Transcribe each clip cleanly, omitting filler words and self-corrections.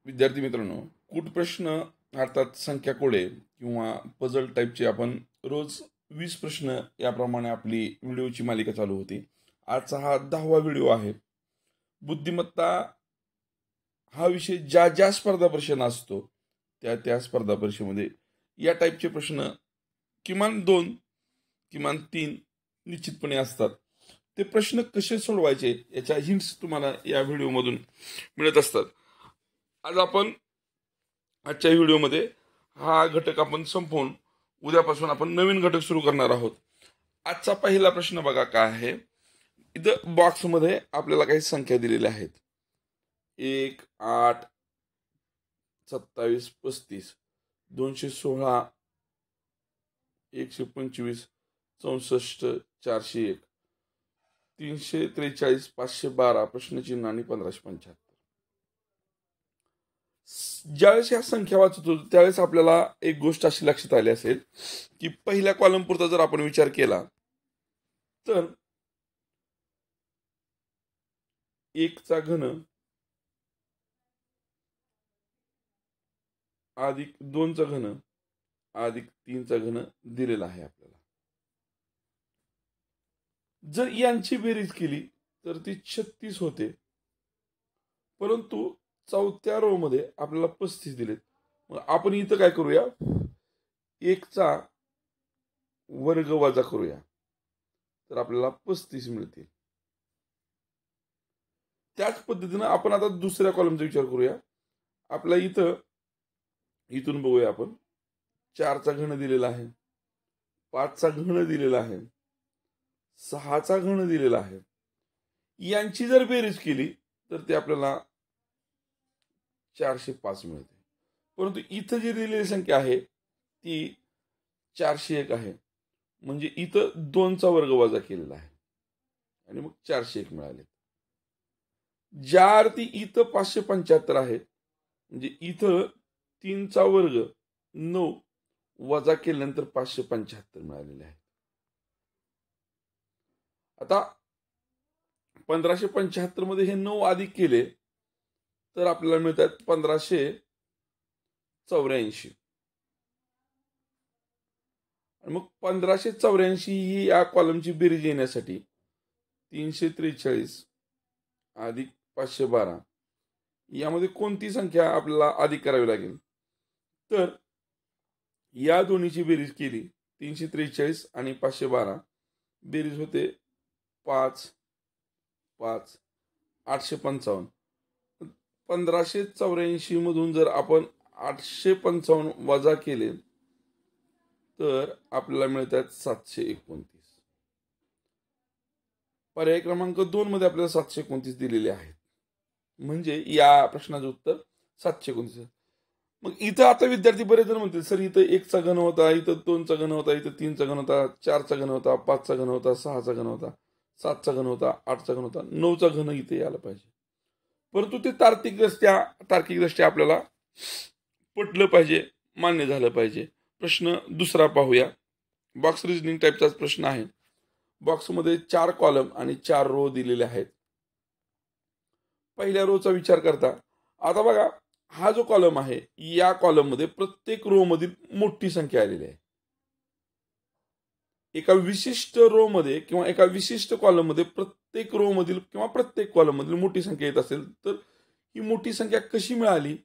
विद्यार्थी मित्रांनो, कूट प्रश्न अर्थात संख्या कोडे किंवा पझल टाईपचे आपण रोज 20 प्रश्न याप्रमाणे आपली व्हिडिओची मालिका चालू होती. आजचा हा 10वा व्हिडिओ आहे. बुद्धिमत्ता हा विषय ज्या ज्या स्पर्धा परीक्षांना असतो त्या त्या स्पर्धा परीक्षेमध्ये या टाईपचे प्रश्न किमान 2 किमान 3 निश्चितपणे असतात. ते प्रश्न कसे सोडवायचे याच्या हिंट्स तुम्हाला या व्हिडिओमधून मिळत असतात. आज आपण आजच्या व्हिडिओमध्ये हा घटक आपण संपवून उद्यापासून आपण नवीन घटक सुरू करणार आहोत. आजचा पहिला प्रश्न बघा काय आहे. इथं बॉक्समध्ये आपल्याला काही संख्या दिलेल्या आहेत. 1, 8, 27, 35, 216, 125, 64, 401, 343, 512 प्रश्नचिन्ह आणि 1575. ज्यावेळेस ह्या संख्या वाचत होतो त्यावेळेस आपल्याला एक गोष्ट अशी लक्षात आली असेल की पहिल्या कॉलम पुरता जर आपण विचार केला तर 1 चा घन अधिक 2 चा घन अधिक 3 चा घन दिलेला आहे आपल्याला. जर यांची बेरीज केली तर ती 36 होते, परंतु चौथ्या रो मध्ये आपल्याला 35 दिलेत. मग आपण इथं काय करूया, 1 चा वर्ग वजा करूया तर आपल्याला 35 मिळतील. त्याच पद्धतीने आपण आता दुसऱ्या कॉलमचा विचार करूया. आपल्या इथून बघूया आपण 4 चा घन दिलेला आहे, 5 चा घन दिलेला आहे, 6 चा घन दिलेला आहे. यांची जर बेरीज केली तर ते आपल्याला 405 मिळते. परंतु इथं जी दिलेली संख्या आहे ती 401 आहे. म्हणजे इथं 2 चा वर्ग वजा केलेला आहे आणि मग 401 मिळाले. ज्या अर्थी इथं 575 आहे, म्हणजे इथं 3 चा वर्ग 9 वजा केल्यानंतर 575 मिळालेले आहे. आता 1575 मध्ये हे 9 अधिक केले तर आपल्याला मिळतात 1584. आणि मग 1584 ही या कॉलमची बेरीज येण्यासाठी 343 अधिक 512 यामध्ये कोणती संख्या आपल्याला अधिक करावी लागेल. तर या दोन्हीची बेरीज केली 343 आणि 512 बेरीज होते 5 5 855. 1584 मधून जर आपण 855 वजा केले तर आपल्याला मिळतात 729. पर्याय क्रमांक 2 मध्ये आपल्याला 729 दिलेले आहेत. म्हणजे या प्रश्नाचं उत्तर 729. मग इथं आता विद्यार्थी बरेच जण म्हणतील सर इथं 1 चा घन होता, इथं 2 चा घन होता, इथं 3 चा घन होता, 4 चा घन होता, 5 चा घन होता, 6 चा घन होता, 7 चा घन होता, 8 चा घन होता, 9 चा घन इथे यायला पाहिजे. परंतु ते तार्किकदृष्ट्या आपल्याला पटलं पाहिजे, मान्य झालं पाहिजे. प्रश्न दुसरा पाहूया. बॉक्स रिजनिंग टाईपचाच प्रश्न आहे. बॉक्समध्ये 4 कॉलम आणि 4 रो दिलेले आहेत. पहिल्या रोचा विचार करता आता बघा, हा जो कॉलम आहे या कॉलम मध्ये प्रत्येक रो मधील मोठी संख्या आलेली आहे. एका विशिष्ट रो मध्ये किंवा एका विशिष्ट कॉलम मध्ये प्रत्येक रो मधील किंवा प्रत्येक कॉलम मधील मोठी संख्या येत असेल तर ही मोठी संख्या कशी मिळाली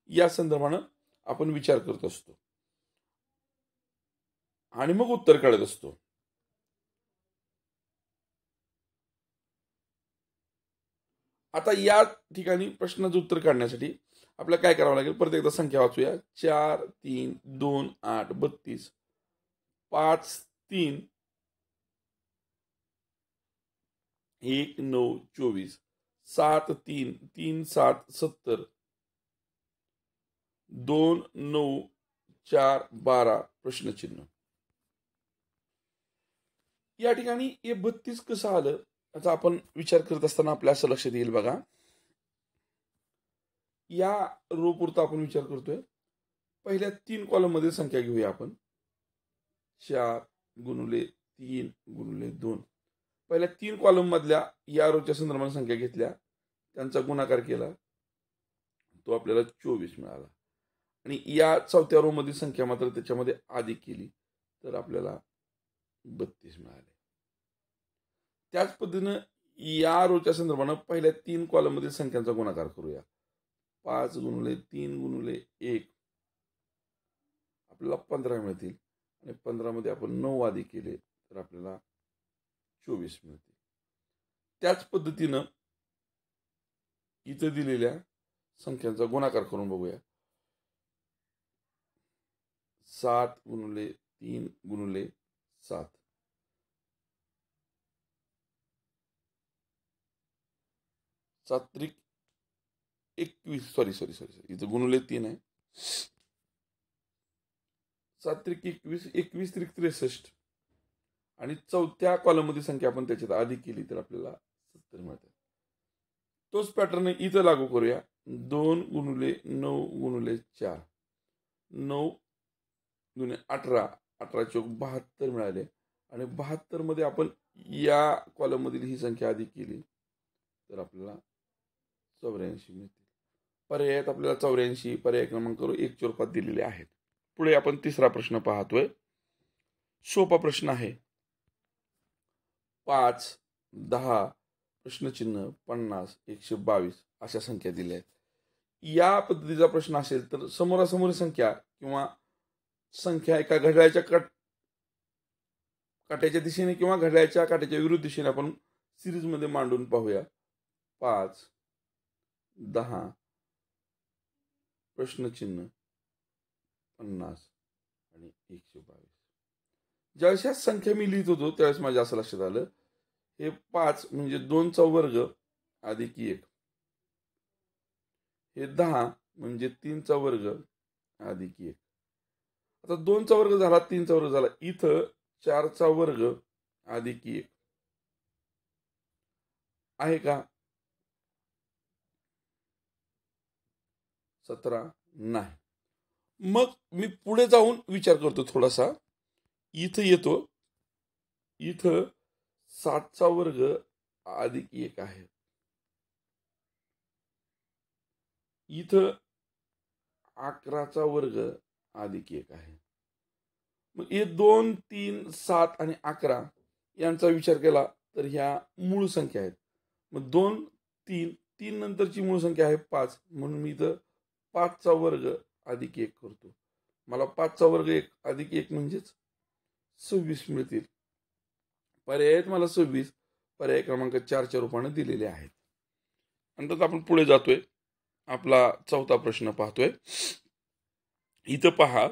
या संदर्भाने आपण विचार करत असतो आणि मग उत्तर काढत असतो. आता या ठिकाणी प्रश्नाचं उत्तर काढण्यासाठी आपल्याला काय करावं लागेल, परत एकदा संख्या वाचूया. 4 3 2 8 32, 5 3 1 9 24, 7 3 3 7 70, 2 9 4 12 प्रश्नचिन्ह. या ठिकाणी हे 32 कसं आलं याचा आपण विचार करत असताना आपल्या असं लक्षात येईल बघा. या रो पुरता आपण विचार करतोय. पहिल्या 3 कॉलम मध्ये संख्या घेऊया आपण. 4 गुणिले 3 गुणिले 2. पहिल्या 3 कॉलम मधल्या या रोच्या संदर्भाने संख्या घेतल्या, त्यांचा गुणाकार केला, तो आपल्याला 24 मिळाला. आणि या चौथ्या रो मधील संख्या मात्र त्याच्यामध्ये अधिक केली तर आपल्याला 32 मिळाले. त्याच पद्धतीनं या रोच्या संदर्भानं पहिल्या 3 कॉलम मधील संख्यांचा गुणाकार करूया. 5 गुणिले 3 गुणिले 1 आपल्याला 15 मिळतील आणि 15 मध्ये आपण 9 अधिक केले तर आपल्याला 24 मिळतील. त्याच पद्धतीनं इथे दिलेल्या संख्यांचा गुणाकार करून बघूया. 7 गुणिले 3 गुणिले 7 7 21 सॉरी इथं गुणिले 3 आहे. 7 21 21 63 आणि चौथ्या कॉलम मध्ये संख्या आपण त्याच्यात अधिक केली तर आपल्याला 70 मिळतात. तोच पॅटर्न इथं लागू करूया. 2 गुणिले 9 गुणिले 4 9 गुणिले 18 18 चौक 72 मिळाले आणि 72 मध्ये आपण या कॉलम मधील ही संख्या अधिक केली तर आपल्याला 84 मिळतील. पर्यायात आपल्याला 84 पर्याय क्रमांक 1 स्वरूपात दिलेले आहेत. पुढे आपण तिसरा प्रश्न पाहतोय. सोपा प्रश्न आहे. 5 10 प्रश्नचिन्ह 50 122 अशा संख्या दिल्या आहेत. या पद्धतीचा प्रश्न असेल तर समोरासमोर संख्या किंवा संख्या एका घड्याळाच्या काट्याच्या दिशेने किंवा घड्याळाच्या काट्याच्या विरुद्ध दिशेने आपण सिरीज मध्ये मांडून पाहूया. 5 10 प्रश्नचिन्ह 50 आणि 122. ज्यावेळेस ह्या संख्या मी लिहित होतो त्यावेळेस माझ्या असं लक्षात आलं हे 5 म्हणजे 2चा वर्ग अधिक 1, हे 10 म्हणजे 3चा वर्ग अधिक 1. आता 2चा वर्ग झाला 3चा वर्ग झाला, इथं 4चा वर्ग अधिक 1 आहे का? 17 नाही. मग मी पुढे जाऊन विचार करतो थोडासा. इथं येतो, इथं 7चा वर्ग अधिक 1 आहे, इथं 11चा वर्ग अधिक 1 आहे. मग हे 2 3 7 आणि 11 यांचा विचार केला तर ह्या मूळ संख्या आहेत. मग 2 3 नंतरची मूळ संख्या आहे 5, म्हणून मी इथं 5चा वर्ग अधिक 1 करतो. मला 5चा वर्ग 1 अधिक 1 म्हणजेच 26 मिळतील. पर्यायात मला 26 पर्याय क्रमांक 4च्या रूपाने दिलेले आहेत. नंतर आपण पुढे जातोय. आपला चौथा प्रश्न पाहतोय. इथं पहा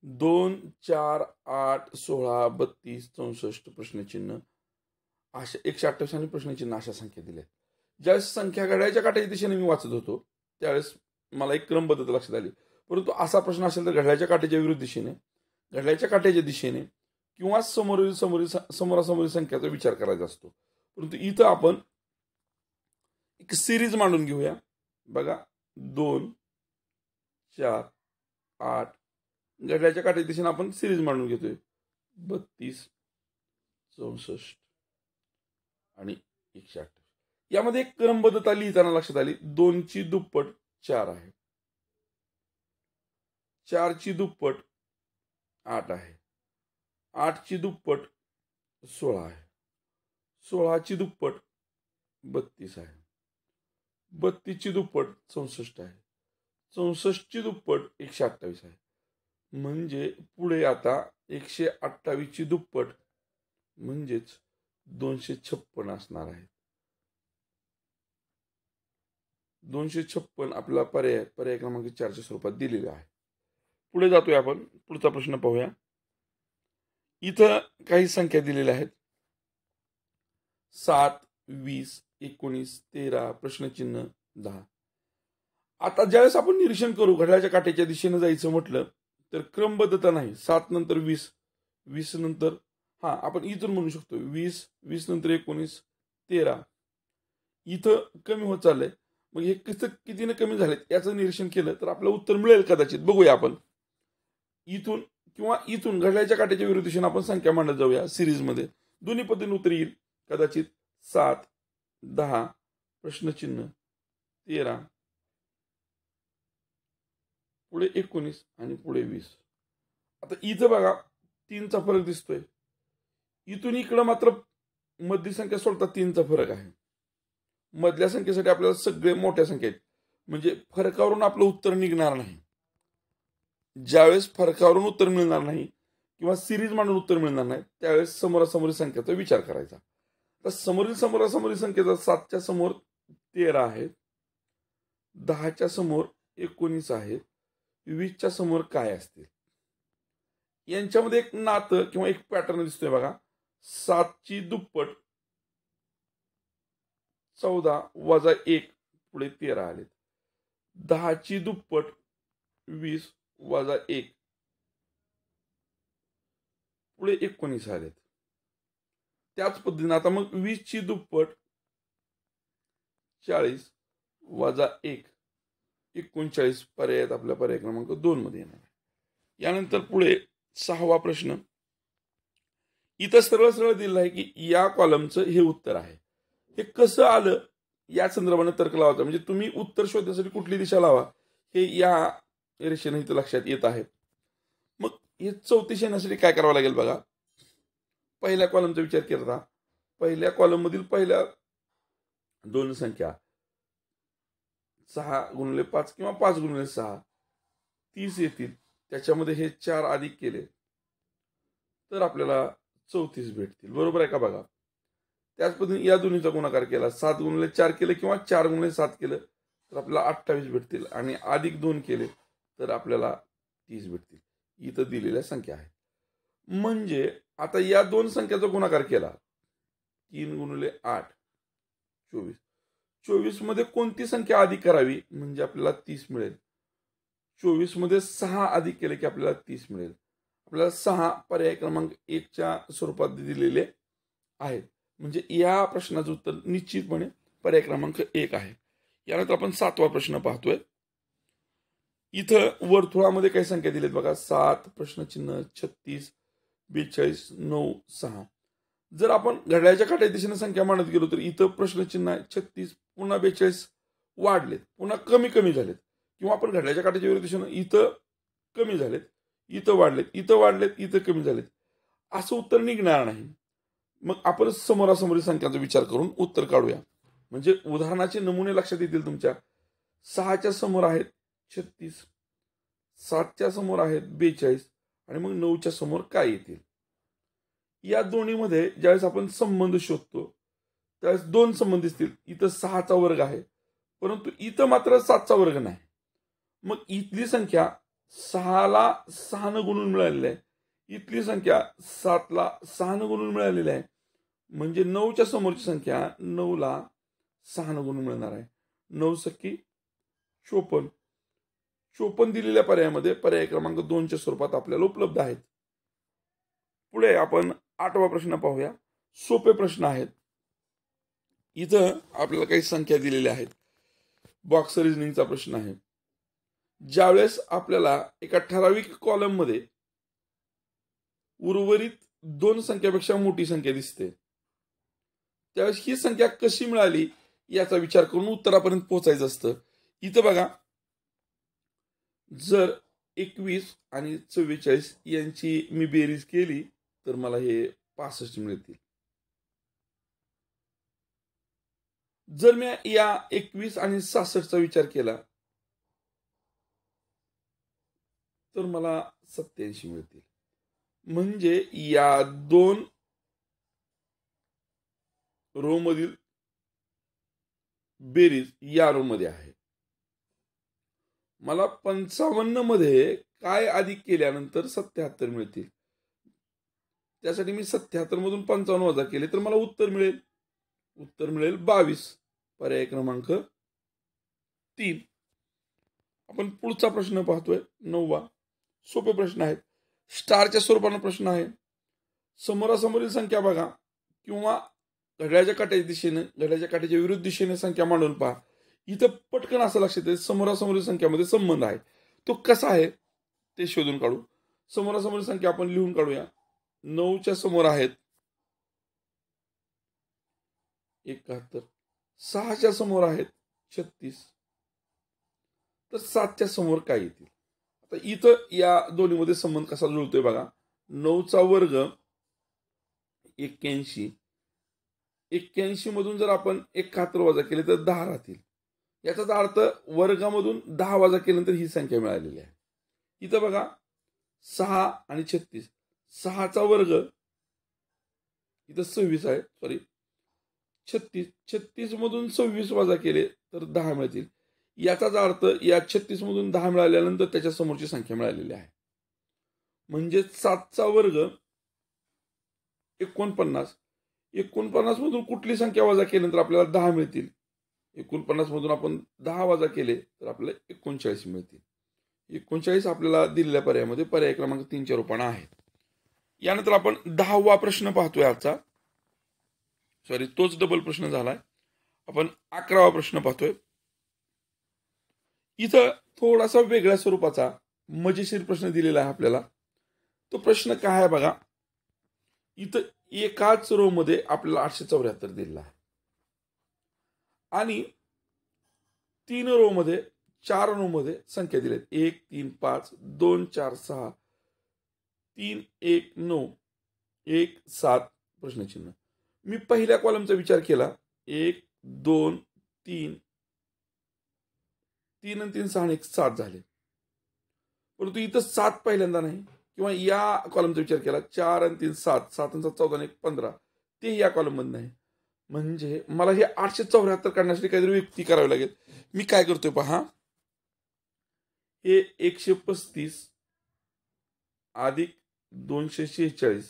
2 4 8 16 32 64 प्रश्नचिन्ह अशा 128 आणि प्रश्नचिन्ह अशा संख्या दिल्या. ज्यावेळेस संख्या घड्याळाच्या काट्याच्या दिशेने मी वाचत होतो त्यावेळेस मला एक क्रमबद्धता लक्षात आली. परंतु असा प्रश्न असेल तर घड्याळाच्या काट्याच्या विरुद्ध दिशेने, घड्याळाच्या काट्याच्या दिशेने किंवा समोरासमोरील संख्याचा विचार करायचा असतो. परंतु इथं आपण एक सिरीज मांडून घेऊया. बघा 2 4 8 घड्याळाच्या काट्याच्या दिशेने आपण सिरीज मांडून घेतोय. 32 64 आणि 128. यामध्ये एक क्रमबद्धता लिहिताना लक्षात आली. 2ची दुप्पट 4 आहे, 4ची दुप्पट 8 आहे, 8ची दुप्पट 16 आहे, 16ची दुप्पट 32 आहे, 32ची दुप्पट 64 आहे, 64ची दुप्पट 128 आहे. म्हणजे पुढे आता 128ची दुप्पट म्हणजेच 256 असणार आहे. 256 आपला पर्याय क्रमांक 4च्या स्वरूपात दिलेला आहे. पुढे जातोय आपण. पुढचा प्रश्न पाहूया. इथं काही संख्या दिलेल्या आहेत. 7 20 19 13 प्रश्नचिन्ह 10. आता ज्यावेळेस आपण निरीक्षण करू घड्याळाच्या काट्याच्या दिशेने जायचं म्हटलं तर क्रमबद्धता नाही. 7 नंतर 20, 20 नंतर आपण इथून म्हणू शकतो 20, 20 नंतर 19 13. इथं कमी होत चाललंय. मग हे कितीने कमी झालेत याचं निरीक्षण केलं तर आपलं उत्तर मिळेल कदाचित. बघूया आपण. इथून किंवा इथून घड्याळाच्या काट्याच्या विरुद्ध दिशेने आपण संख्या मांडत जाऊया सिरीज मध्ये. दोन्ही पद्धतीने उत्तर येईल कदाचित. 7 10 प्रश्नचिन्ह 13 पुढे 19 आणि पुढे 20. आता इथं बघा 3चा फरक दिसतोय. इथून इकडं मात्र मधली संख्या सोडता 3चा फरक आहे. मधल्या संख्येसाठी आपल्याला सगळे मोठ्या संख्या आहेत, म्हणजे फरकावरून आपलं उत्तर निघणार नाही. ज्यावेळेस फरकावरून उत्तर मिळणार नाही किंवा सिरीज मांडून उत्तर मिळणार नाही त्यावेळेस समोरासमोरी संख्येचा विचार करायचा. तर समोरासमोरी संख्येचा 7च्या समोर 13 आहे, 10च्या समोर 19 आहे, 20च्या समोर काय असतील. यांच्यामध्ये एक नातं किंवा एक पॅटर्न दिसतोय बघा. 7ची दुप्पट 14 वजा 1 पुढे 13 आलेत. 10ची दुप्पट 20 वजा 1 पुढे 19 आलेत. त्याच पद्धतीने आता मग 20ची दुप्पट 40 वजा 1 39 पर्यायात आपल्या पर्याय क्रमांक 2 मध्ये येणार आहे. यानंतर पुढे 6वा प्रश्न. इथं सरळ सरळ दिलेलं आहे की या कॉलमचं हे उत्तर आहे. हे कसं आलं या संदर्भाने तर्क लावायचा, म्हणजे तुम्ही उत्तर शोधण्यासाठी कुठली दिशा लावा हे या रेषेने इथं लक्षात येत आहे. मग हे चौतीस येण्यासाठी काय करावं लागेल बघा. पहिल्या कॉलमचा विचार केला. पहिल्या कॉलम मधील पहिल्या दोन संख्या 6 गुणिले 5 किंवा 5 गुणिले 6 30 येतील. त्याच्यामध्ये हे 4 अधिक केले तर आपल्याला 34 भेटतील. बरोबर आहे का बघा. त्याच पद्धतीने या दोन्हीचा गुणाकार केला, 7 गुणिले 4 केलं किंवा 4 गुणिले 7 केलं तर आपल्याला 28 भेटतील आणि अधिक 2 केले तर आपल्याला 30 भेटतील. इथं दिलेल्या संख्या आहेत. म्हणजे आता या दोन संख्याचा गुणाकार केला 3 गुणिले 8 24. 24 मध्ये कोणती संख्या अधिक करावी म्हणजे आपल्याला 30 मिळेल. 24 मध्ये 6 अधिक केले की आपल्याला 30 मिळेल. आपल्याला 6 पर्याय क्रमांक 1च्या स्वरूपात दिलेले आहेत. म्हणजे या प्रश्नाचं उत्तर निश्चितपणे पर्याय क्रमांक 1 आहे. यानंतर आपण 7वा प्रश्न पाहतोय. इथं वर्तुळामध्ये काही संख्या दिलेत बघा. 7 प्रश्नचिन्ह 36 42 9 6. जर आपण घड्याळाच्या काट्याच्या दिशेने संख्या मांडत गेलो तर इथं प्रश्नचिन्ह आहे 36 पुन्हा 42 वाढलेत, पुन्हा कमी कमी झालेत, किंवा आपण घड्याळाच्या काट्याच्या विरुद्ध दिशेने इथं कमी झालेत, इथं वाढलेत, इथं वाढलेत, इथं कमी झालेत, असं उत्तर निघणार नाही. मग आपण समोरासमोरी संख्यांचा विचार करून उत्तर काढूया. म्हणजे उदाहरणाचे नमुने लक्षात येतील तुमच्या. 6च्या समोर आहेत 36, 7च्या समोर आहेत 42 आणि मग 9च्या समोर काय येतील. या दोन्हीमध्ये ज्यावेळेस आपण संबंध शोधतो त्यावेळेस दोन संबंध दिसतील. इथं 6चा वर्ग आहे परंतु इथं मात्र 7चा वर्ग नाही. मग इथली संख्या 6ला 6 गुणून मिळालेली आहे, इथली संख्या 7ला 6 गुणून मिळालेली आहे. म्हणजे 9च्या समोरची संख्या 9ला 6 गुणून मिळणार आहे. 9 सख्खी 54. 54 दिलेल्या पर्यायामध्ये पर्याय क्रमांक 2च्या स्वरूपात आपल्याला उपलब्ध आहेत. पुढे आपण 8वा प्रश्न पाहूया. सोपे प्रश्न आहेत. इथं आपल्याला काही संख्या दिलेल्या आहेत. बॉक्स रिझनिंगचा प्रश्न आहे. ज्यावेळेस आपल्याला एका ठराविक कॉलम मध्ये उर्वरित 2 संख्यापेक्षा मोठी संख्या दिसते त्यावेळेस ही संख्या कशी मिळाली याचा विचार करून उत्तरापर्यंत पोहोचायचं असतं. इथं बघा, जर 21 आणि 44 यांची मी बेरीज केली तर मला हे 65 मिळतील. जर मी या 21 आणि 66चा विचार केला तर मला 87 मिळतील. म्हणजे या दोन रो मधील बेरीज या रो मध्ये आहे. मला 55 मध्ये काय अधिक केल्यानंतर 77 मिळतील. त्यासाठी मी 77 मधून 55 वजा केले तर मला उत्तर मिळेल. उत्तर मिळेल 22. पर्याय क्रमांक 3. आपण पुढचा प्रश्न पाहतोय 9वा. सोपे प्रश्न आहेत. स्टारच्या स्वरूपाने प्रश्न आहे. समोरासमोरील संख्या बघा किंवा घड्याळाच्या काट्याच्या दिशेने घड्याळाच्या काट्याच्या विरुद्ध दिशेने संख्या मांडून पहा. इथं पटकन असं लक्षात येईल समोरासमोरील संख्यामध्ये संबंध आहे. तो कसा आहे ते शोधून काढू. समोरासमोरील संख्या आपण लिहून काढूया. 9च्या समोर आहेत 71, 6च्या समोर आहेत 36, तर 7च्या समोर काय येतील. आता इथं या दोन्हीमध्ये संबंध कसा जुळतोय बघा. 9चा वर्ग 81. 81 मधून जर आपण 71 वजा केले तर 10 राहतील. याचाच अर्थ वर्गामधून 10 वजा केल्यानंतर ही संख्या मिळालेली आहे. इथं बघा 6 आणि 36. 6चा वर्ग इथं 26 आहे, सॉरी 36. 36 मधून 26 वजा केले तर 10 मिळतील. याचाच अर्थ या 36 मधून 10 मिळाल्यानंतर त्याच्या समोरची संख्या मिळालेली आहे. म्हणजे 7चा वर्ग 49. 49 मधून कुठली संख्या वजा केल्यानंतर आपल्याला 10 मिळतील. 49 मधून आपण 10 वजा केले तर आपल्याला 39 मिळतील. 39 आपल्याला दिलेल्या पर्यायामध्ये पर्याय क्रमांक 3च्या रूपाने आहे. यानंतर आपण 10वा प्रश्न पाहतोय आजचा. सॉरी, तोच डबल प्रश्न झालाय. आपण 11वा प्रश्न पाहतोय. इथं थोडासा वेगळ्या स्वरूपाचा मजेशीर प्रश्न दिलेला आहे आपल्याला. तो प्रश्न काय आहे बघा. इथं एकाच रो मध्ये आपल्याला 874 दिलेला आहे आणि 3 रो मध्ये 4 रो मध्ये संख्या दिल्या आहेत. 1 3 5 2 4 6 3 1 9 1 7 प्रश्नचिन्ह. मी पहिल्या कॉलमचा विचार केला. 1 2 3 3 आणि 3 6 आणि 1 7 झाले. परंतु इथं 7 पहिल्यांदा नाही. किंवा या कॉलमचा विचार केला 4 आणि 3 7 7 आणि 7 14 आणि 1 15 ते या कॉलम मध्ये नाही. म्हणजे मला हे 874 काढण्यासाठी काहीतरी युक्ती करावी लागेल. मी काय करतोय पहा. हे 135 अधिक 246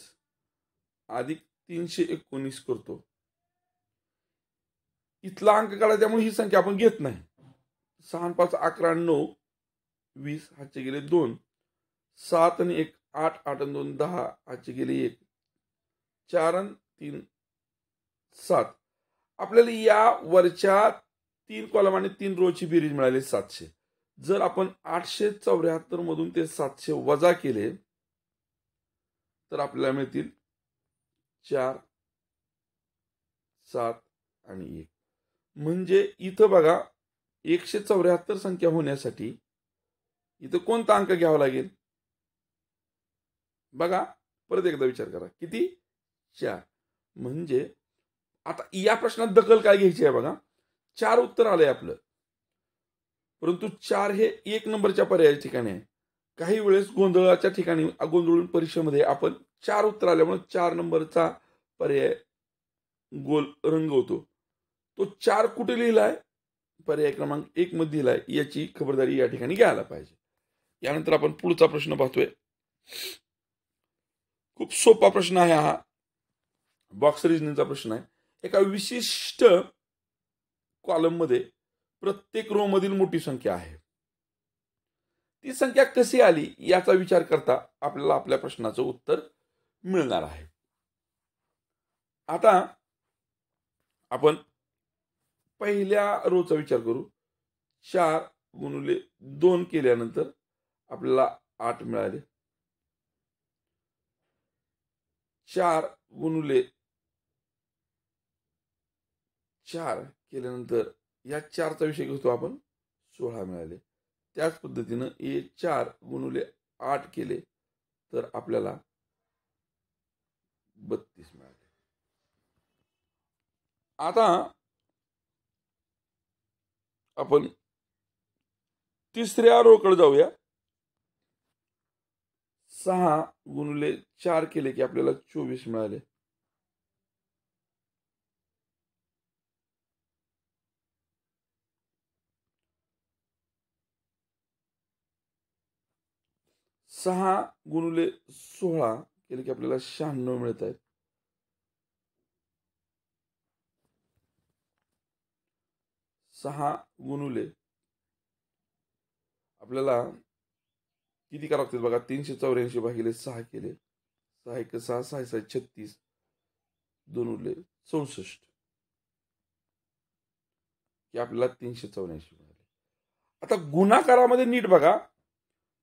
अधिक 319 करतो. इथला अंक काढा, त्यामुळे ही संख्या आपण घेत नाही. 6 आणि 5 11 आणि 9 20 हातचे गेले 2. 7 आणि 1 8 8 आणि 2 10 हातचे गेले 1. 4 आणि 3 7. आपल्याला या वरच्या 3 कॉलम आणि 3 रोची बेरीज मिळाली 700. जर आपण 874 मधून ते 700 वजा केले तर आपल्याला मिळतील 4 7 आणि 1. म्हणजे इथं बघा 174 संख्या होण्यासाठी इथं कोणता अंक घ्यावा लागेल बघा. परत एकदा विचार करा. किती? 4. म्हणजे आता या प्रश्नात दखल काय घ्यायची आहे बघा. 4 उत्तर आलंय आपलं, परंतु 4 हे 1 नंबरच्या पर्यायाच्या ठिकाणी आहे. काही वेळेस गोंधळाच्या ठिकाणी गोंधळून परीक्षेमध्ये आपण 4 उत्तर आल्यामुळे 4 नंबरचा पर्याय गोल रंगवतो. तो 4 कुठे लिहिलाय? पर्याय क्रमांक 1 मध्ये लिहिलाय. याची खबरदारी या ठिकाणी घ्यायला पाहिजे. यानंतर आपण पुढचा प्रश्न पाहतोय. खूप सोपा प्रश्न आहे हा. बॉक्स रिजनिंगचा प्रश्न आहे. एका विशिष्ट कॉलम मध्ये प्रत्येक रो मधील मोठी संख्या आहे. ती संख्या कशी आली याचा विचार करता आपल्याला आपल्या प्रश्नाचं उत्तर मिळणार आहे. आता आपण पहिल्या रोचा विचार करू. 4 गुणिले 2 केल्यानंतर आपल्याला 8 मिळाले. 4 गुणिले 4 केल्यानंतर या 4चा विषय घेतो आपण, 16 मिळाले. त्याच पद्धतीनं 4 गुणिले 8 केले तर आपल्याला 32 मिळाले. आता आपण तिसऱ्या रोकडे जाऊया. 6 गुणिले 4 केले की आपल्याला 24 मिळाले. 6 गुणिले 16 केले की आपल्याला 96 मिळत आहेत. 6 गुणिले आपल्याला किती करावं लागतील बघा. 384 भागिले 6 केले. 6 1 6 6 6 36 2 उरले 64 की आपल्याला 384 मिळाले. आता गुणाकारामध्ये नीट बघा.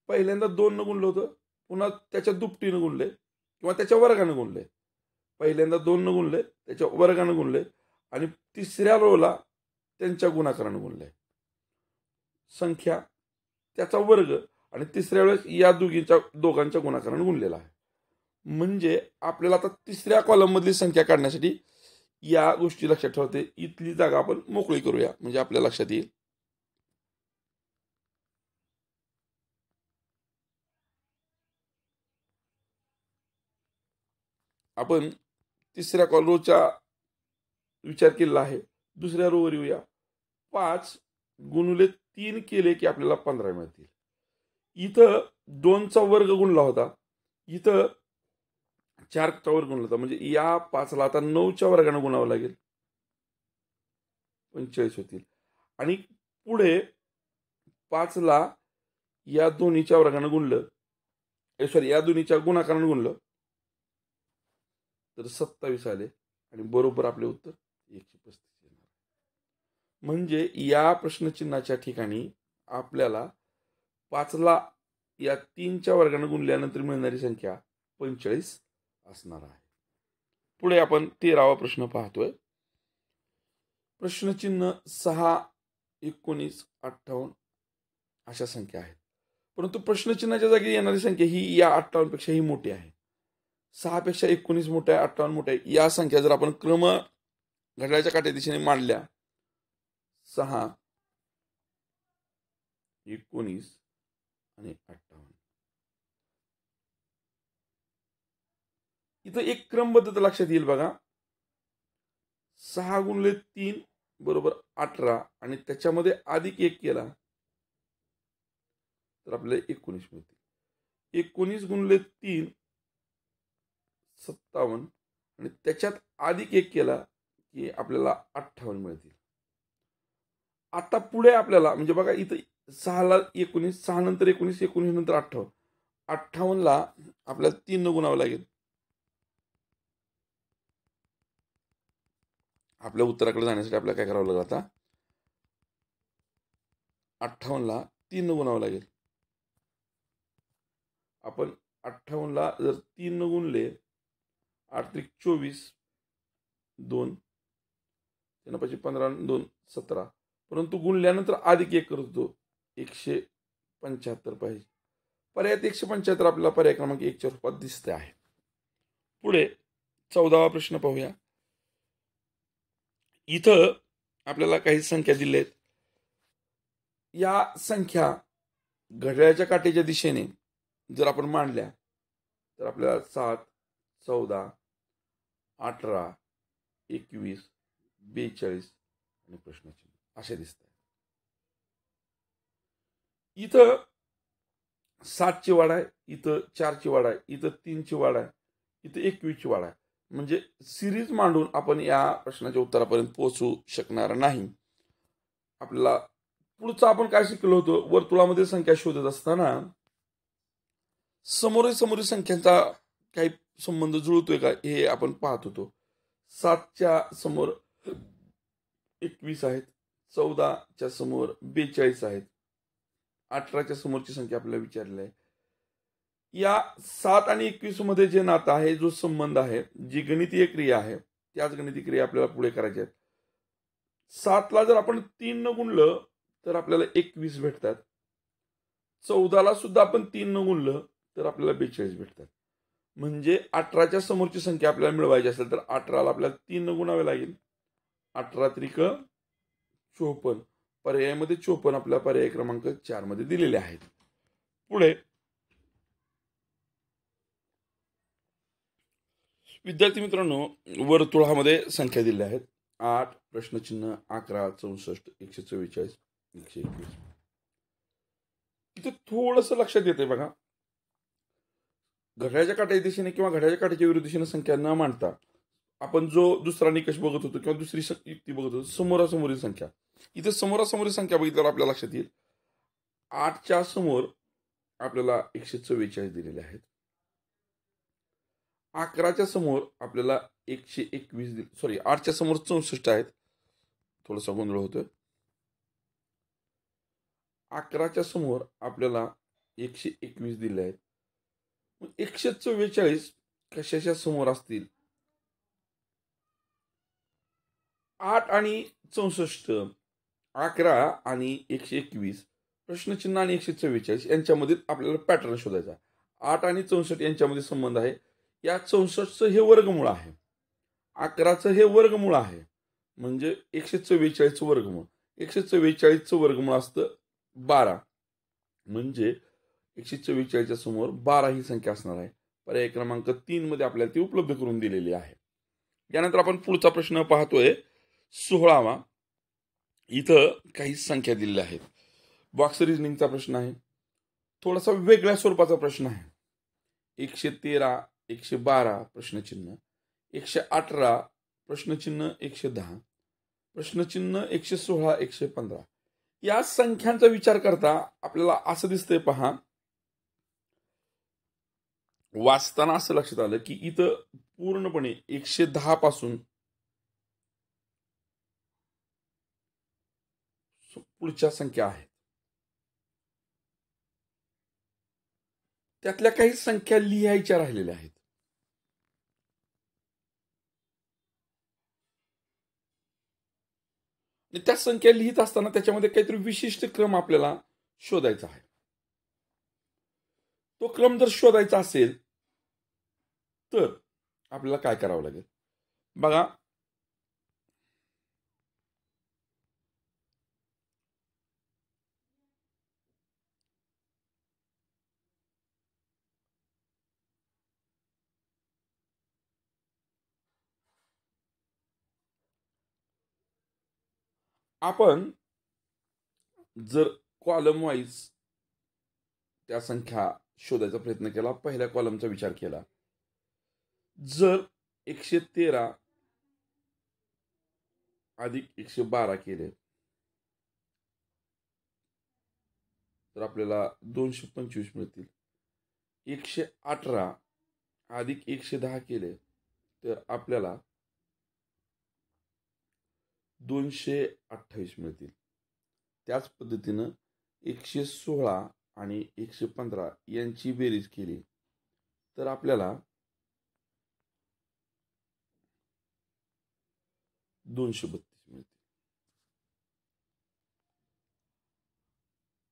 पहिल्यांदा 2 न गुणलं होतं, पुन्हा त्याच्या दुपटीनं गुणले किंवा त्याच्या वर्गानं गुणले. पहिल्यांदा 2 न गुणले, त्याच्या वर्गानं गुणले आणि तिसऱ्या रोला त्यांच्या गुणाकारानं गुणले. संख्या त्याचा वर्ग आणि तिसऱ्या वेळेस या दोघांच्या गुणाकाराने गुणलेला आहे. म्हणजे आपल्याला आता तिसऱ्या कॉलम मधली संख्या काढण्यासाठी या गोष्टी लक्षात ठेवते. इथली जागा आपण मोकळी करूया म्हणजे आपल्या लक्षात येईल. आपण तिसऱ्या रोच्या विचार केलेला आहे. दुसऱ्या रोवर येऊया. 5 गुणिले 3 केले की आपल्याला 15 मिळतील. इथं 2चा वर्ग गुणला होता, इथं 4चा वर्ग गुणला होता, म्हणजे या 5ला आता 9च्या वर्गाने गुणावं लागेल, 45 होतील. आणि पुढे 5ला या दोन्हीच्या वर्गाने गुणलं, या दोन्हीच्या गुणाकाराने गुणलं तर 27 आले आणि बरोबर आपले उत्तर 135 येणार. म्हणजे या प्रश्नचिन्हाच्या ठिकाणी आपल्याला 5ला या 3च्या वर्गाने गुणल्यानंतर मिळणारी संख्या 45 असणार आहे. पुढे आपण 13वा प्रश्न पाहतोय. प्रश्नचिन्ह 6, 19, 58 अशा संख्या आहेत, परंतु प्रश्नचिन्हाच्या जागी येणारी संख्या ही या 58 पेक्षाही मोठी आहे. 6 पेक्षा 19 मोठा आहे, 58 मोठा आहे. या संख्या जर आपण क्रम घड्याळाच्या काट्या दिशेने मांडल्या, 6, 19 आणि 58, इथं एक क्रमबद्धता लक्षात येईल बघा. 6 गुणिले 3 बरोबर 18 आणि त्याच्यामध्ये अधिक 1 केला तर आपल्याला 19 मिळतील. 19 गुणिले 3 57 आणि त्याच्यात अधिक 1 केला की आपल्याला 58 मिळतील. आता पुढे आपल्याला म्हणजे बघा इथं 6ला 19, 6 नंतर 19, 19 नंतर 58, 58ला आपल्याला 3 न गुणावं लागेल. आपल्या उत्तराकडे जाण्यासाठी आपल्याला काय करावं लागेल, आता 58ला 3 न गुणावं लागेल. आपण 58ला जर 3 न गुणले, 8 त्रिक 24, 2 5 15, 2 17, परंतु गुणल्यानंतर अधिक 1 करतो, 175 पाहिजे. पर्यायात 175 आपल्याला पर्याय क्रमांक 1च्या रूपात दिसते आहे. पुढे 14वा प्रश्न पाहूया. इथं आपल्याला काही संख्या दिल्या आहेत. या संख्या घड्याळाच्या काट्याच्या दिशेने जर आपण मांडल्या तर आपल्याला 7, 14, 18, 21, 42 आणि प्रश्नचिन्ह असे दिसतात. इथं 7ची वाढ आहे, इथं 4ची वाढ आहे, इथं 3ची वाढ आहे, इथं 21ची वाढ आहे. म्हणजे सिरीज मांडून आपण या प्रश्नाच्या उत्तरापर्यंत पोहोचू शकणार नाही. आपल्याला पुढचं आपण काय शिकलो होतो, वर्तुळामध्ये संख्या शोधत असताना समोरासमोरी संख्यांचा काही संबंध जुळतोय का हे आपण पाहत होतो. 7च्या समोर 21 आहेत, 14च्या समोर 42 आहेत, 18च्या समोरची संख्या आपल्याला विचारली आहे. या 7 आणि 21 मध्ये जे नातं आहे, जो संबंध आहे, जी गणितीय क्रिया आहे, त्याच गणितीय क्रिया आपल्याला पुढे करायची आहेत. 7ला जर आपण 3 न गुणलं तर आपल्याला 21 भेटतात. 14ला सुद्धा आपण 3 न गुणलं तर आपल्याला 42 भेटतात. म्हणजे 18च्या समोरची संख्या आपल्याला मिळवायची असेल तर 18ला आपल्याला 3 न गुणावे लागेल. 18 त्रिक 54, पर्यायामध्ये 54 आपल्या पर्याय क्रमांक 4 मध्ये दिलेले आहेत. पुढे विद्यार्थी मित्रांनो, वर्तुळामध्ये संख्या दिल्या आहेत. 8, प्रश्नचिन्ह 11, 64, 144, 121. इथे थोडंसं लक्षात येते बघा. घड्याळाच्या काट्याच्या दिशेने किंवा घड्याळाच्या काट्याच्या विरुद्ध दिशेने संख्या न मांडता आपण जो दुसरा निकष बघत होतो किंवा दुसरी युक्ती बघत होतो, समोरासमोरील संख्या. इथे समोरासमोरील संख्या बघितल्यावर आपल्याला लक्षात येईल 8च्या समोर आपल्याला 144 दिलेले आहेत. 11च्या समोर आपल्याला 121, 8च्या समोर 64 आहेत. थोडासा गोंधळ होतोय. 11च्या समोर आपल्याला 121 दिले आहेत. 144 कशाच्या समोर असतील? 8 आणि 64, 11 आणि 121 प्रश्नचिन्ह आणि 144 यांच्यामध्ये आपल्याला पॅटर्न शोधायचा. 8 आणि 64 यांच्यामध्ये संबंध आहे. या 64चं हे वर्गमूळ आहे, 11चं हे वर्गमूळ आहे, म्हणजे 144चं वर्गमूळ. 144चं वर्गमूळ असतं 12, म्हणजे 144च्या समोर 12 ही संख्या असणार आहे. पर्याय क्रमांक 3 मध्ये आपल्याला ती उपलब्ध करून दिलेली आहे. यानंतर आपण पुढचा प्रश्न पाहतोय 16वा. इथं काही संख्या दिलेल्या आहेत. बॉक्स रिजनिंगचा प्रश्न आहे. थोडासा वेगळ्या स्वरूपाचा प्रश्न आहे. 113, 112 प्रश्नचिन्ह, 118 प्रश्नचिन्ह, 110 प्रश्नचिन्ह, 116, 115 या संख्यांचा विचार करता आपल्याला असं दिसतंय पहा. वाचताना असं लक्षात आलं की इथं पूर्णपणे 110 पासून पुढच्या संख्या आहेत. त्यातल्या काही संख्या लिहायच्या राहिलेल्या आहेत. आणि त्या संख्या लिहित असताना त्याच्यामध्ये काहीतरी विशिष्ट क्रम आपल्याला शोधायचा आहे. तो क्रम जर शोधायचा असेल तर आपल्याला काय करावं लागेल बघा. आपण जर कॉलम वाईज त्या संख्या शोधायचा प्रयत्न केला, पहिल्या कॉलमचा विचार केला, जर 113 अधिक 112 केले तर आपल्याला 225 मिळतील. 118 अधिक 110 केले तर आपल्याला 228 मिळतील. त्याच पद्धतीनं 116 आणि 115 यांची बेरीज केली तर आपल्याला 232 मिळतील.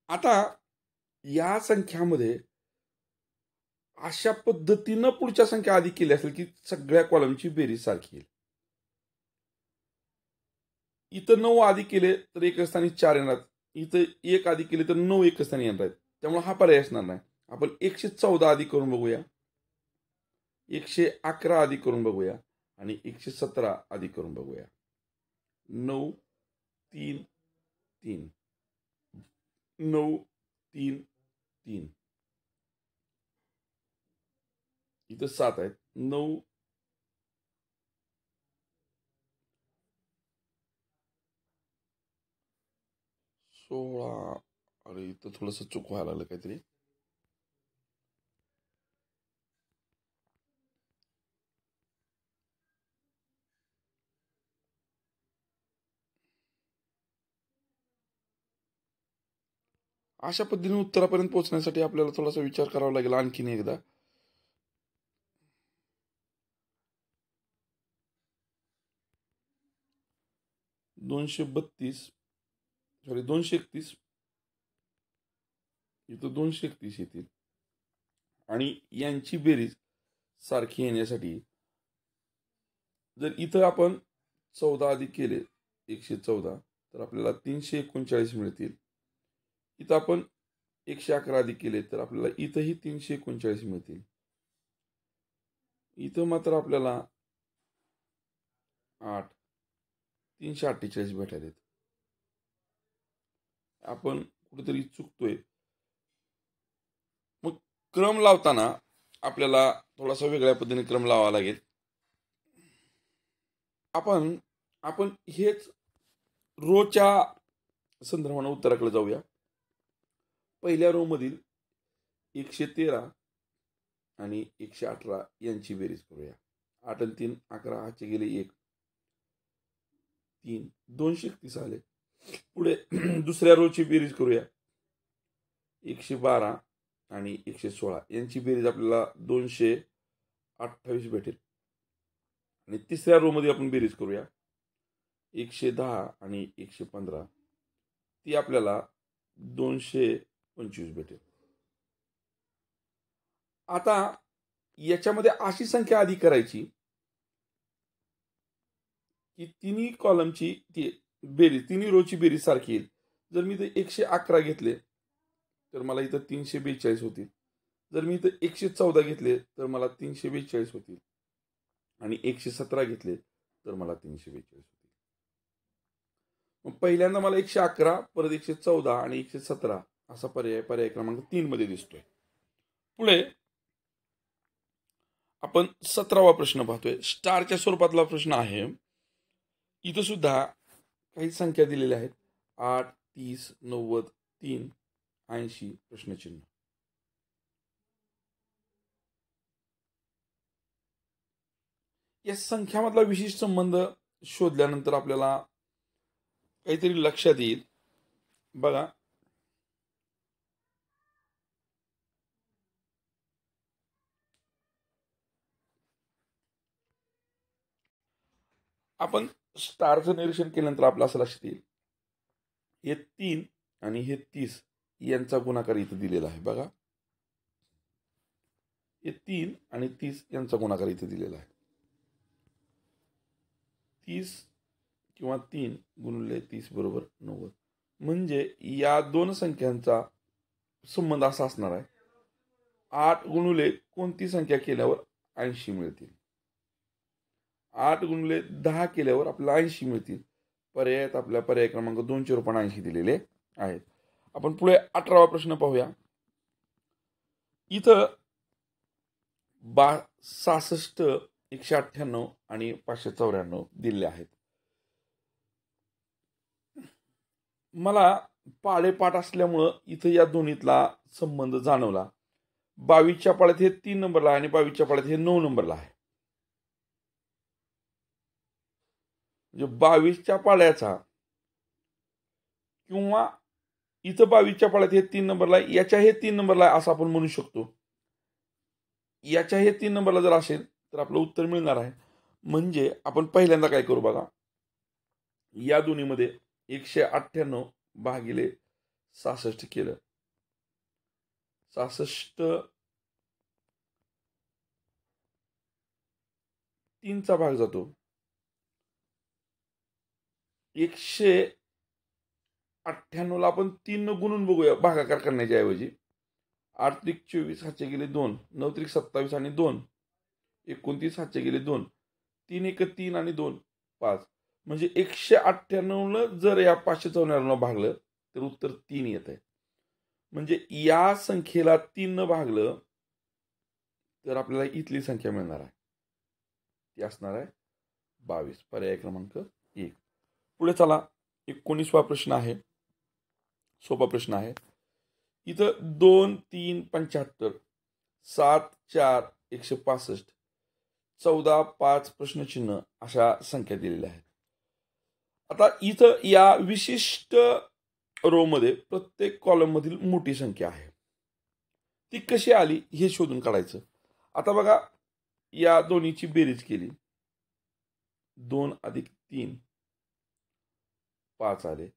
आता या संख्यामध्ये अशा पद्धतीनं पुढच्या संख्या आधी केली असेल की सगळ्या कॉलमची बेरीज सारखी येईल. इथं 9 आधी केले तर एक स्थानी 4 येणार, इथं 1 आधी केले तर 9 एक स्थानी येणार आहेत. त्यामुळे हा पर्याय असणार नाही. आपण 114 आधी करून बघूया, 111 आधी करून बघूया आणि 117 आधी करून बघूया. 9 3 3 9 3 3 इथं 7 आहेत. 9 16 अरे इथं थोडंसं चूक व्हायला लागलं काहीतरी. अशा पद्धतीने उत्तरापर्यंत पोहोचण्यासाठी आपल्याला थोडासा विचार करावा लागेल आणखीन एकदा. दोनशे 231 इथं 231 येतील आणि यांची बेरीज सारखी येण्यासाठी जर इथं आपण 14 आधी केले 114 तर आपल्याला 339 मिळतील. इथं आपण 111 आधी केले तर आपल्याला इथंही 339 मिळतील. इथं मात्र आपल्याला 348 भेटायलेत. आपण कुठेतरी चुकतोय. मग क्रम लावताना आपल्याला थोडासा वेगळ्या पद्धतीने क्रम लावावा लागेल. आपण हेच रोच्या संदर्भाने उत्तराकडे जाऊया. पहिल्या रो मधील 113 आणि 118 यांची बेरीज करूया. 8 आणि 3 11, हाचे गेले 1 3 231 आले. पुढे दुसऱ्या रोची बेरीज करूया. 112 आणि 116 यांची बेरीज आपल्याला 228 भेटेल. आणि तिसऱ्या रो मध्ये आपण बेरीज करूया. 110 आणि 115 ती आपल्याला 225 भेटेल. आता याच्यामध्ये अशी संख्या आधी करायची की तिन्ही कॉलमची ती बेरीज, तिन्ही रोची बेरीज सारखी येईल. जर मी इथे 111 घेतले तर मला इथं 342 होतील. जर मी इथं 114 घेतले तर मला 342 होतील. आणि 117 घेतले तर मला 342 होतील. मग पहिल्यांदा मला 111, परत 114 आणि 117 असा पर्याय क्रमांक 3 मध्ये दिसतोय. पुढे आपण 17वा प्रश्न पाहतोय. स्टारच्या स्वरूपातला प्रश्न आहे. इथं सुद्धा काही संख्या दिलेल्या आहेत. 8, 30, 90, 3, 80 प्रश्नचिन्ह. या संख्यामधला विशिष्ट संबंध शोधल्यानंतर आपल्याला काहीतरी लक्षात येईल. बघा, आपण स्टारचं निरीक्षण केल्यानंतर आपलं असं लक्षात येईल, हे 3 आणि हे 30 यांचा गुणाकार इथं दिलेला आहे. बघा, हे 3 आणि 30 यांचा गुणाकार इथे दिलेला आहे. 30 किंवा 3 गुणिले 30 बरोबर 90. म्हणजे या दोन संख्यांचा संबंध असा असणार आहे, 8 गुणिले कोणती संख्या केल्यावर 80 मिळतील. 8 गुणिले 10 केल्यावर आपल्याला 80 मिळतील. पर्यायात आपल्या पर्याय क्रमांक 2 चे रूपाने 80 दिलेले आहेत. आपण पुढे 18वा प्रश्न पाहूया. इथं 66, 198 आणि 594 दिलेले आहेत. मला पाढेपाठ असल्यामुळं इथं या दोन्हीतला संबंध जाणवला. 22च्या पाढ्यात हे 3 नंबरला आहे आणि 22च्या पाढ्यात हे 9 नंबरला आहे. म्हणजे 22च्या पाढ्याचा किंवा इथं 22च्या पाढ्यात हे 3 नंबरला आहे, याच्या हे 3 नंबरला आहे असं आपण म्हणू शकतो. याच्या हे 3 नंबरला जर असेल तर आपलं उत्तर मिळणार आहे. म्हणजे आपण पहिल्यांदा काय करू बघा, या दोन्हीमध्ये 198 भागिले 66 केलं. 66 3 चा भाग जातो. 198 ला आपण 3 न गुणून बघूया भागाकार करण्याच्या ऐवजी. 8 त्रिक 24, हातचे गेले 2, 9 त्रिक 27 आणि 2, 29 हातचे गेले 2, 3 एक 3 आणि 2 5. म्हणजे 198 जर या 594 भागलं तर उत्तर 3 येत आहे. म्हणजे या संख्येला 3 न भागलं तर आपल्याला इथली संख्या मिळणार आहे, ती असणार आहे 22. पर्याय क्रमांक 1. पुढे चला, 19वा प्रश्न आहे. सोपा प्रश्न आहे. इथं 2, 3, 75, 7, 4, 165, 14, 5 प्रश्नचिन्ह अशा संख्या दिलेल्या आहेत. आता इथं या विशिष्ट रो मध्ये प्रत्येक कॉलम मधील मोठी संख्या आहे. ती कशी आली हे शोधून काढायचं. आता बघा, या दोन्हीची बेरीज केली, 2 अधिक 3 5 आले.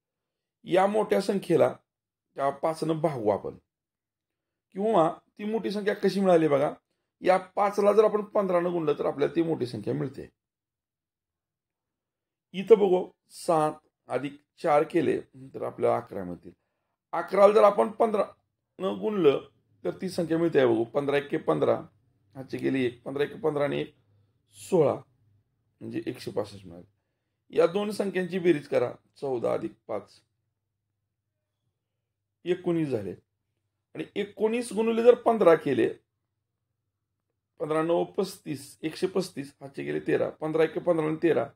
या मोठ्या संख्येला त्या 5 न भागू आपण, किंवा ती मोठी संख्या कशी मिळाली बघा, या 5 ला जर आपण 15 न गुणलं तर आपल्याला ती मोठी संख्या मिळते. इथं बघू, 7 अधिक 4 केले तर आपल्याला 11 मिळतील. 11 जर आपण 15 न गुणलं तर ती संख्या मिळते. बघू, 15 1 15, हातचे गेले 1, 15 1 15 आणि 1 16, म्हणजे 165 मिळाले. या दोन संख्यांची बेरीज करा, 14 अधिक 5 19 झाले. आणि 19 गुणिले जर 15 केले, 15 9 35, 135, हातचे गेले 13, 15 1 15 आणि 13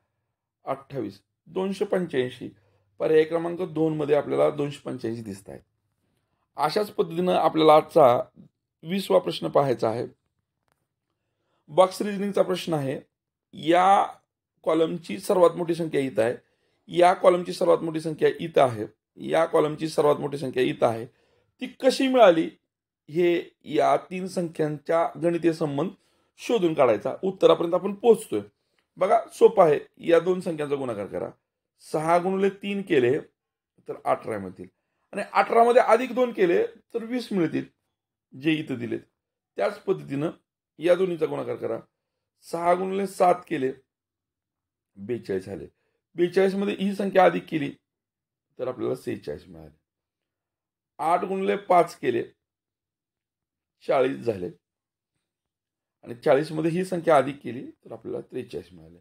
28, 285. पर्याय क्रमांक 2 मध्ये आपल्याला 285 दिसत आहेत. अशाच पद्धतीनं आपल्याला आजचा 20वा प्रश्न पाहायचा आहे. बॉक्स रिजनिंगचा प्रश्न आहे. या कॉलमची सर्वात मोठी संख्या इथं आहे, या कॉलमची सर्वात मोठी संख्या इथं आहे, या कॉलमची सर्वात मोठी संख्या इथं आहे. ती कशी मिळाली हे या 3 संख्यांच्या गणितीय संबंध शोधून काढायचा. उत्तरापर्यंत आपण पोहोचतोय. बघा, सोपं आहे. या दोन संख्यांचा गुणाकार करा. 6 गुणिले 3 केले तर 18 मिळतील. आणि 18 मध्ये अधिक 2 केले तर 20 मिळतील, जे इथं दिलेत. त्याच पद्धतीनं या दोन्हीचा गुणाकार करा. 6 गुणिले 7 केले 42 झाले. 42 मध्ये ही संख्या अधिक केली तर आपल्याला 46 मिळाले. 8 गुणिले 5 केले 40 झाले आणि 40 मध्ये ही संख्या अधिक केली तर आपल्याला 43 मिळाले.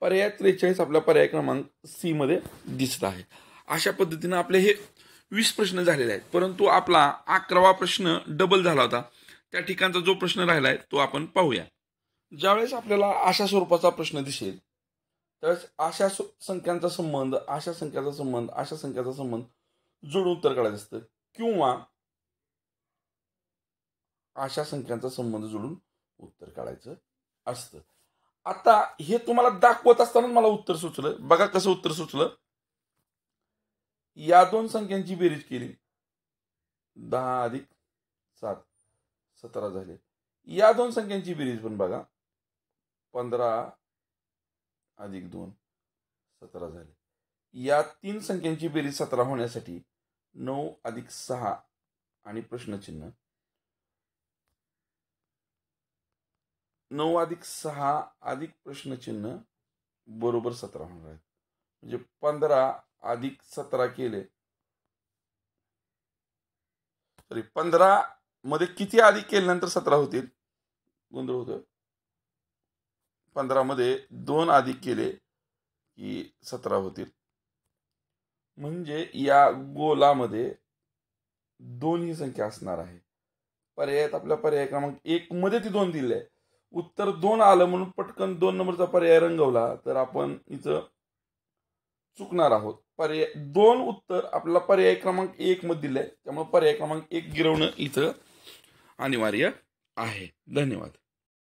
पर्याय 43 आपला पर्याय क्रमांक सी मध्ये दिसत आहे. अशा पद्धतीने आपले हे 20 प्रश्न झालेले आहेत, परंतु आपला 11वा प्रश्न डबल झाला होता. त्या ठिकाणचा जो प्रश्न राहिला आहे तो आपण पाहूया. ज्यावेळेस आपल्याला अशा स्वरूपाचा प्रश्न दिसेल त्यावेळेस अशा संख्यांचा संबंध, अशा संख्याचा संबंध, अशा संख्याचा संबंध जोडून उत्तर काढायचं असतं, किंवा अशा संख्यांचा संबंध जोडून उत्तर काढायचं असतं. आता हे तुम्हाला दाखवत असताना मला उत्तर सुचलं. बघा कसं उत्तर सुचलं. या दोन संख्यांची बेरीज केली 10 अधिक 7 17 झाले. या दोन संख्यांची बेरीज पण बघा 15 अधिक 2 17 झाले. या तीन संख्यांची बेरीज 17 होण्यासाठी 9 अधिक 6 आणि प्रश्नचिन्ह 9 अधिक 6 अधिक प्रश्नचिन्ह बरोबर 17 होणार आहेत. म्हणजे 15 अधिक 17 केले, सॉरी 15 मध्ये किती अधिक केल्यानंतर 17 होतील, गोंधळ होतोय. 15 मध्ये 2 अधिक केले की 17 होतील. म्हणजे या गोलामध्ये 2 ही संख्या असणार आहे. पर्यायात आपल्या पर्याय क्रमांक 1 मध्ये ती 2 दिली आहे. उत्तर 2 आलं म्हणून पटकन 2 नंबरचा पर्याय रंगवला तर आपण इथं चुकणार आहोत. पर्याय 2 उत्तर आपल्याला पर्याय क्रमांक 1 मध्ये दिलंय, त्यामुळे पर्याय क्रमांक 1 गिरवणं इथं अनिवार्य आहे. धन्यवाद.